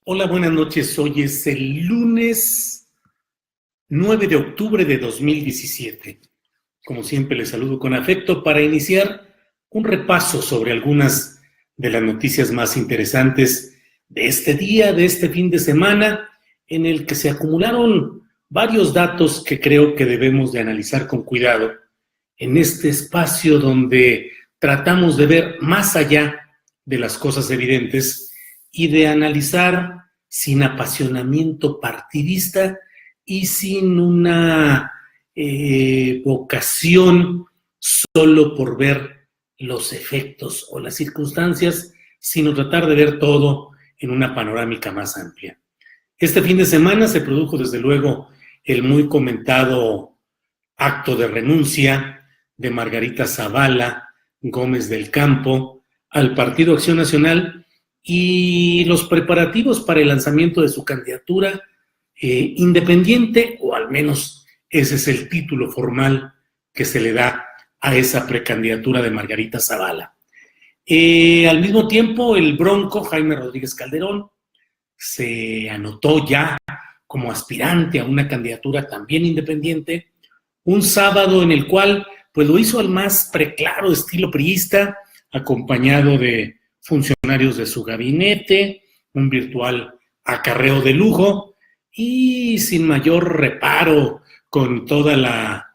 Hola, buenas noches. Hoy es el lunes 9 de octubre de 2017. Como siempre, les saludo con afecto para iniciar un repaso sobre algunas de las noticias más interesantes de este día, de este fin de semana, en el que se acumularon varios datos que creo que debemos de analizar con cuidado en este espacio donde tratamos de ver más allá de las cosas evidentes y de analizar sin apasionamiento partidista y sin una vocación solo por ver los efectos o las circunstancias, sino tratar de ver todo en una panorámica más amplia. Este fin de semana se produjo desde luego el muy comentado acto de renuncia de Margarita Zavala Gómez del Campo al Partido Acción Nacional y los preparativos para el lanzamiento de su candidatura independiente, o al menos ese es el título formal que se le da a esa precandidatura de Margarita Zavala. Al mismo tiempo, el bronco Jaime Rodríguez Calderón se anotó ya como aspirante a una candidatura también independiente, un sábado en el cual pues lo hizo al más preclaro estilo priista, acompañado de funcionarios de su gabinete, un virtual acarreo de lujo y sin mayor reparo, con toda la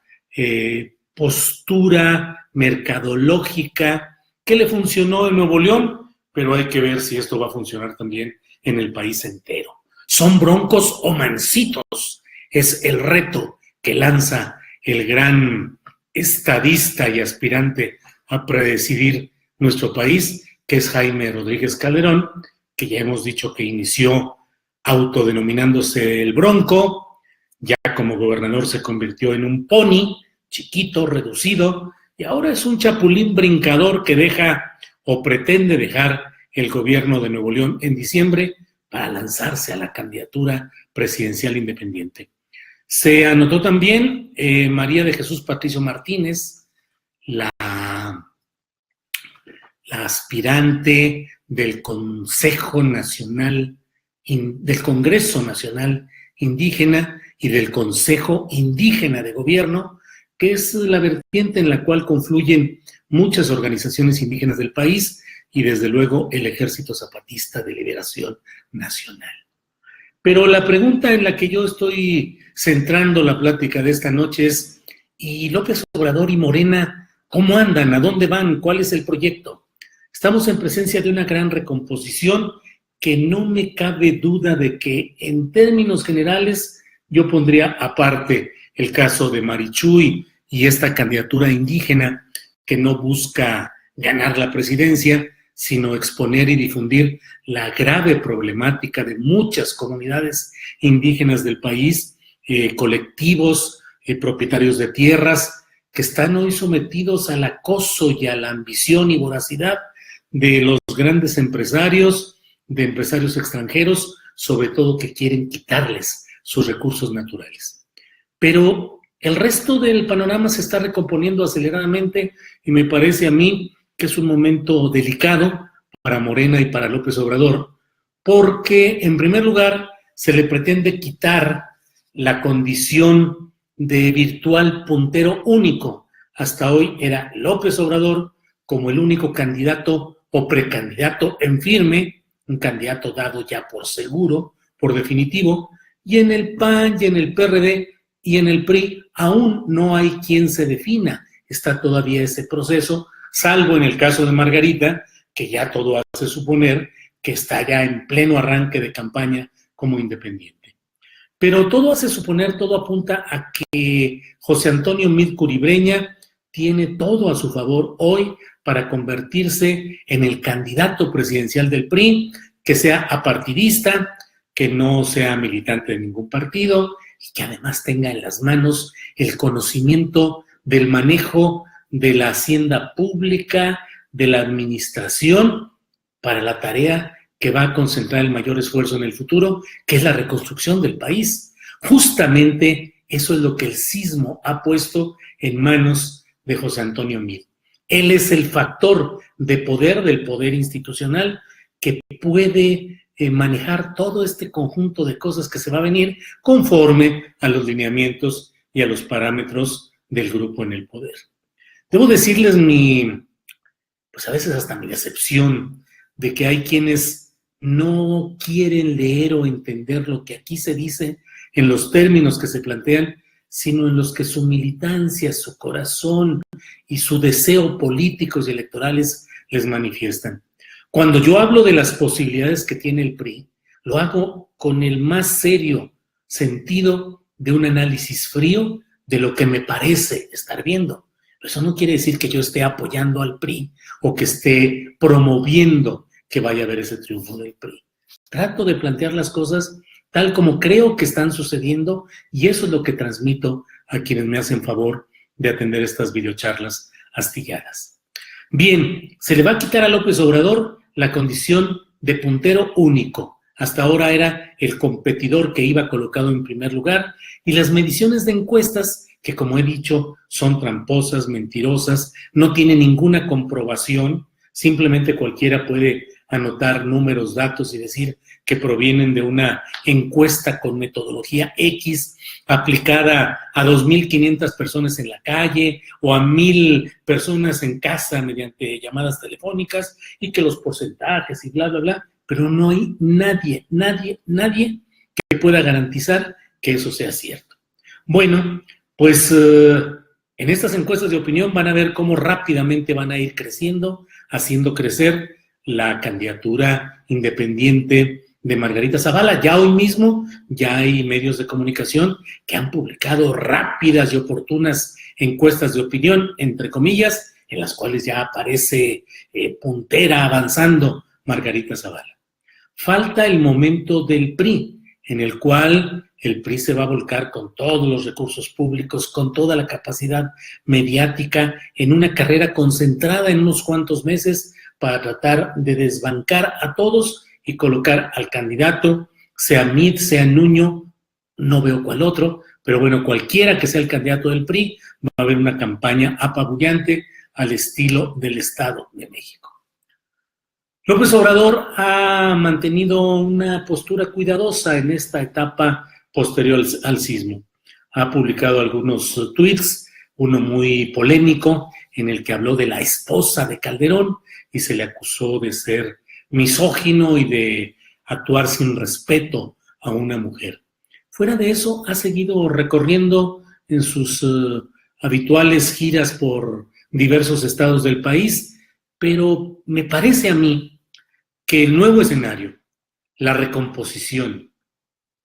postura mercadológica que le funcionó en Nuevo León, pero hay que ver si esto va a funcionar también en el país entero. ¿Son broncos o mancitos? Es el reto que lanza el gran estadista y aspirante a presidir nuestro país, que es Jaime Rodríguez Calderón, que ya hemos dicho que inició autodenominándose el Bronco, ya como gobernador se convirtió en un pony, chiquito, reducido, y ahora es un chapulín brincador que deja o pretende dejar el gobierno de Nuevo León en diciembre para lanzarse a la candidatura presidencial independiente. Se anotó también María de Jesús Patricio Martínez, la aspirante del Consejo Nacional, del Congreso Nacional Indígena y del Consejo Indígena de Gobierno, que es la vertiente en la cual confluyen muchas organizaciones indígenas del país y desde luego el Ejército Zapatista de Liberación Nacional. Pero la pregunta en la que yo estoy centrando la plática de esta noche es, ¿y López Obrador y Morena cómo andan? ¿A dónde van? ¿Cuál es el proyecto? Estamos en presencia de una gran recomposición que no me cabe duda de que en términos generales yo pondría aparte el caso de Marichuy y esta candidatura indígena que no busca ganar la presidencia, sino exponer y difundir la grave problemática de muchas comunidades indígenas del país, colectivos, propietarios de tierras, que están hoy sometidos al acoso y a la ambición y voracidad de los grandes empresarios, de empresarios extranjeros, sobre todo que quieren quitarles sus recursos naturales. Pero el resto del panorama se está recomponiendo aceleradamente y me parece a mí que es un momento delicado para Morena y para López Obrador, porque en primer lugar se le pretende quitar la condición de virtual puntero único. Hasta hoy era López Obrador como el único candidato o precandidato en firme, un candidato dado ya por seguro, por definitivo, y en el PAN y en el PRD y en el PRI aún no hay quien se defina. Está todavía ese proceso, salvo en el caso de Margarita, que ya todo hace suponer que está ya en pleno arranque de campaña como independiente. Pero todo hace suponer, todo apunta a que José Antonio Meade Curibreña tiene todo a su favor hoy para convertirse en el candidato presidencial del PRI, que sea apartidista, que no sea militante de ningún partido y que además tenga en las manos el conocimiento del manejo de la hacienda pública, de la administración, para la tarea que va a concentrar el mayor esfuerzo en el futuro, que es la reconstrucción del país. Justamente eso es lo que el sismo ha puesto en manos de José Antonio Meade. Él es el factor de poder del poder institucional que puede manejar todo este conjunto de cosas que se va a venir conforme a los lineamientos y a los parámetros del grupo en el poder. Debo decirles pues a veces hasta mi decepción de que hay quienes no quieren leer o entender lo que aquí se dice en los términos que se plantean, sino en los que su militancia, su corazón y su deseo políticos y electorales les manifiestan. Cuando yo hablo de las posibilidades que tiene el PRI, lo hago con el más serio sentido de un análisis frío de lo que me parece estar viendo. Eso no quiere decir que yo esté apoyando al PRI o que esté promoviendo que vaya a haber ese triunfo del PRI. Trato de plantear las cosas tal como creo que están sucediendo y eso es lo que transmito a quienes me hacen favor de atender estas videocharlas astilladas. Bien, se le va a quitar a López Obrador la condición de puntero único. Hasta ahora era el competidor que iba colocado en primer lugar y las mediciones de encuestas, que como he dicho son tramposas, mentirosas, no tienen ninguna comprobación, simplemente cualquiera puede anotar números, datos y decir que provienen de una encuesta con metodología X aplicada a 2.500 personas en la calle o a 1,000 personas en casa mediante llamadas telefónicas y que los porcentajes y bla, bla, bla, pero no hay nadie que pueda garantizar que eso sea cierto. Bueno, pues en estas encuestas de opinión van a ver cómo rápidamente van a ir creciendo, haciendo crecer la candidatura independiente de Margarita Zavala. Ya hoy mismo ya hay medios de comunicación que han publicado rápidas y oportunas encuestas de opinión, entre comillas, en las cuales ya aparece puntera avanzando Margarita Zavala. Falta el momento del PRI, en el cual el PRI se va a volcar con todos los recursos públicos, con toda la capacidad mediática, en una carrera concentrada en unos cuantos meses para tratar de desbancar a todos y colocar al candidato, sea Mid, sea Nuño, no veo cuál otro, pero bueno, cualquiera que sea el candidato del PRI, va a haber una campaña apabullante al estilo del Estado de México. López Obrador ha mantenido una postura cuidadosa en esta etapa posterior al sismo. Ha publicado algunos tweets, uno muy polémico, en el que habló de la esposa de Calderón y se le acusó de ser misógino y de actuar sin respeto a una mujer. Fuera de eso, ha seguido recorriendo en sus habituales giras por diversos estados del país, pero me parece a mí que el nuevo escenario, la recomposición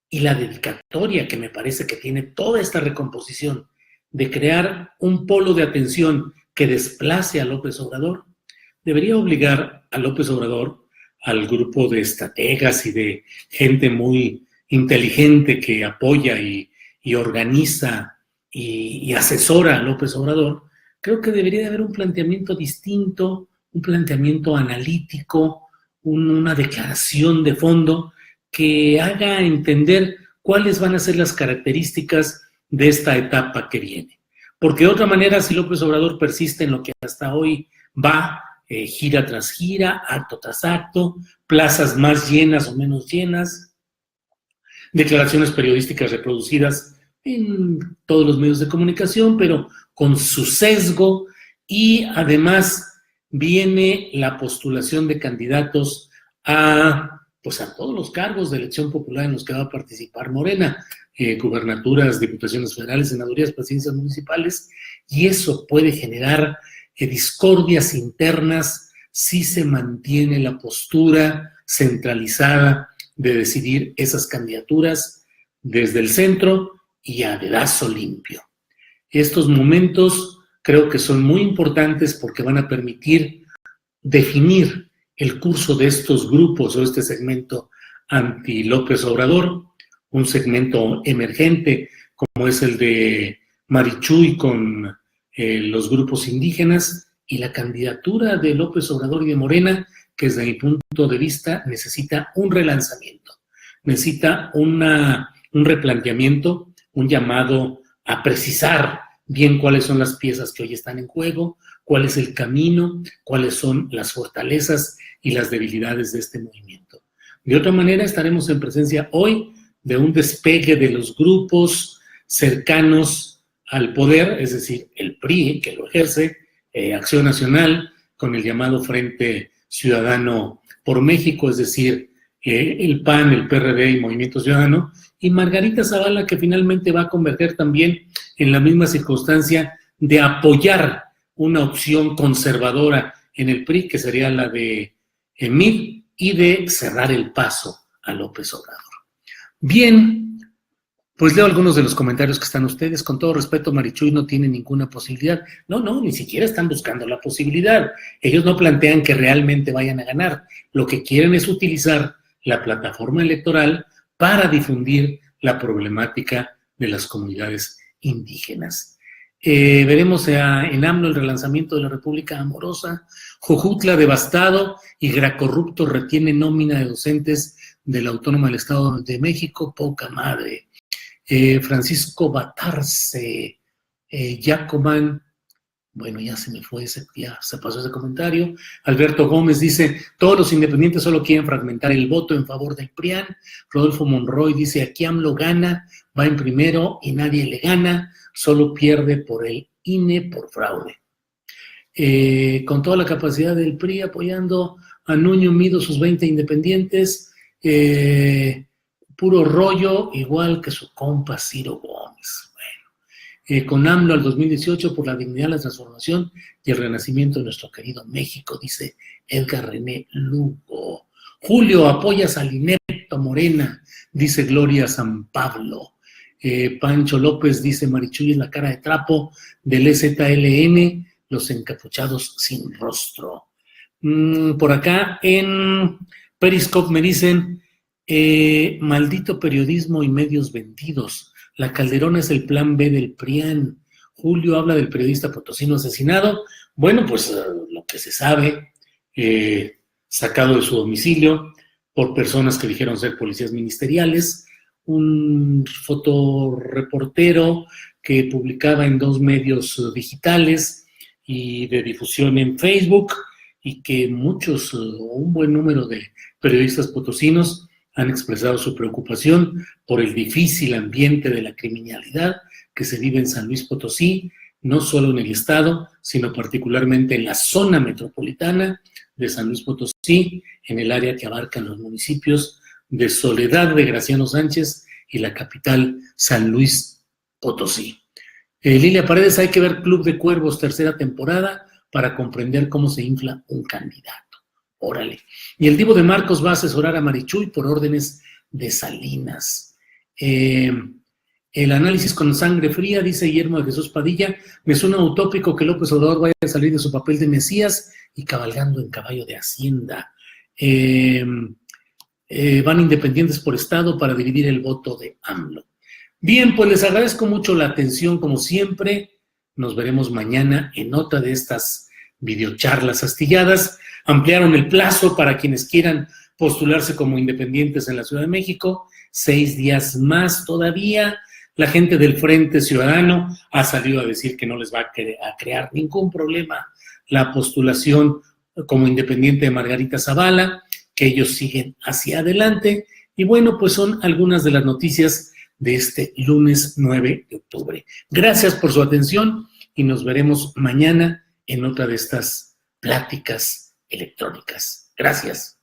y la dedicatoria que me parece que tiene toda esta recomposición de crear un polo de atención que desplace a López Obrador, debería obligar a López Obrador, al grupo de estrategas y de gente muy inteligente que apoya y organiza y asesora a López Obrador, creo que debería de haber un planteamiento distinto, un planteamiento analítico, una declaración de fondo que haga entender cuáles van a ser las características de esta etapa que viene. Porque de otra manera, si López Obrador persiste en lo que hasta hoy va, gira tras gira, acto tras acto, plazas más llenas o menos llenas, declaraciones periodísticas reproducidas en todos los medios de comunicación, pero con su sesgo, y además viene la postulación de candidatos a todos los cargos de elección popular en los que va a participar Morena, gubernaturas, diputaciones federales, senadurías, presidencias municipales, y eso puede generar discordias internas si se mantiene la postura centralizada de decidir esas candidaturas desde el centro y a dedazo limpio. Estos momentos creo que son muy importantes porque van a permitir definir el curso de estos grupos o este segmento anti-López Obrador, un segmento emergente como es el de Marichuy con los grupos indígenas, y la candidatura de López Obrador y de Morena, que desde mi punto de vista necesita un relanzamiento, necesita un replanteamiento, un llamado a precisar bien cuáles son las piezas que hoy están en juego, cuál es el camino, cuáles son las fortalezas y las debilidades de este movimiento. De otra manera, estaremos en presencia hoy de un despegue de los grupos cercanos al poder, es decir, el PRI, que lo ejerce, Acción Nacional, con el llamado Frente Ciudadano por México, es decir, el PAN, el PRD y Movimiento Ciudadano, y Margarita Zavala, que finalmente va a converger también en la misma circunstancia de apoyar una opción conservadora en el PRI, que sería la de Mid, y de cerrar el paso a López Obrador. Bien, pues leo algunos de los comentarios que están ustedes. Con todo respeto, Marichuy no tiene ninguna posibilidad. No, ni siquiera están buscando la posibilidad. Ellos no plantean que realmente vayan a ganar. Lo que quieren es utilizar la plataforma electoral para difundir la problemática de las comunidades indígenas. Veremos en AMLO el relanzamiento de la República Amorosa, Jojutla devastado y Gracorrupto retiene nómina de docentes de la Autónoma del Estado de México, poca madre. Francisco Batarse, Jacoban, bueno, ya se me fue, ya se pasó ese comentario. Alberto Gómez dice, todos los independientes solo quieren fragmentar el voto en favor del PRIAN. Rodolfo Monroy dice, aquí AMLO gana, va en primero y nadie le gana, solo pierde por el INE por fraude. Con toda la capacidad del PRI apoyando a Nuño Mido sus 20 independientes, puro rollo, igual que su compa Ciro Gómez. Bueno, con AMLO al 2018 por la dignidad, la transformación y el renacimiento de nuestro querido México, dice Edgar René Lugo. Julio, apoyas al inepto Morena, dice Gloria San Pablo. Pancho López dice, Marichuy es la cara de trapo del EZLN, los encapuchados sin rostro. Por acá en Periscope me dicen, maldito periodismo y medios vendidos. La Calderona es el plan B del PRIAN. Julio habla del periodista potosino asesinado. Bueno, pues lo que se sabe, sacado de su domicilio por personas que dijeron ser policías ministeriales, un fotoreportero que publicaba en 2 medios digitales y de difusión en Facebook, y que muchos, un buen número de periodistas potosinos han expresado su preocupación por el difícil ambiente de la criminalidad que se vive en San Luis Potosí, no solo en el estado, sino particularmente en la zona metropolitana de San Luis Potosí, en el área que abarcan los municipios de Soledad de Graciano Sánchez y la capital San Luis Potosí. Lilia Paredes, hay que ver Club de Cuervos, 3ª temporada, para comprender cómo se infla un candidato. Órale. Y el Divo de Marcos va a asesorar a Marichuy por órdenes de Salinas. El análisis con sangre fría, dice Guillermo de Jesús Padilla, me suena utópico que López Obrador vaya a salir de su papel de Mesías y cabalgando en caballo de Hacienda. Van independientes por estado para dividir el voto de AMLO. Bien, pues les agradezco mucho la atención como siempre. Nos veremos mañana en otra de estas videocharlas astilladas. Ampliaron el plazo para quienes quieran postularse como independientes en la Ciudad de México. 6 días más todavía. La gente del Frente Ciudadano ha salido a decir que no les va a crear ningún problema la postulación como independiente de Margarita Zavala, que ellos siguen hacia adelante. Y bueno, pues son algunas de las noticias de este lunes 9 de octubre. Gracias por su atención y nos veremos mañana en otra de estas pláticas electrónicas. Gracias.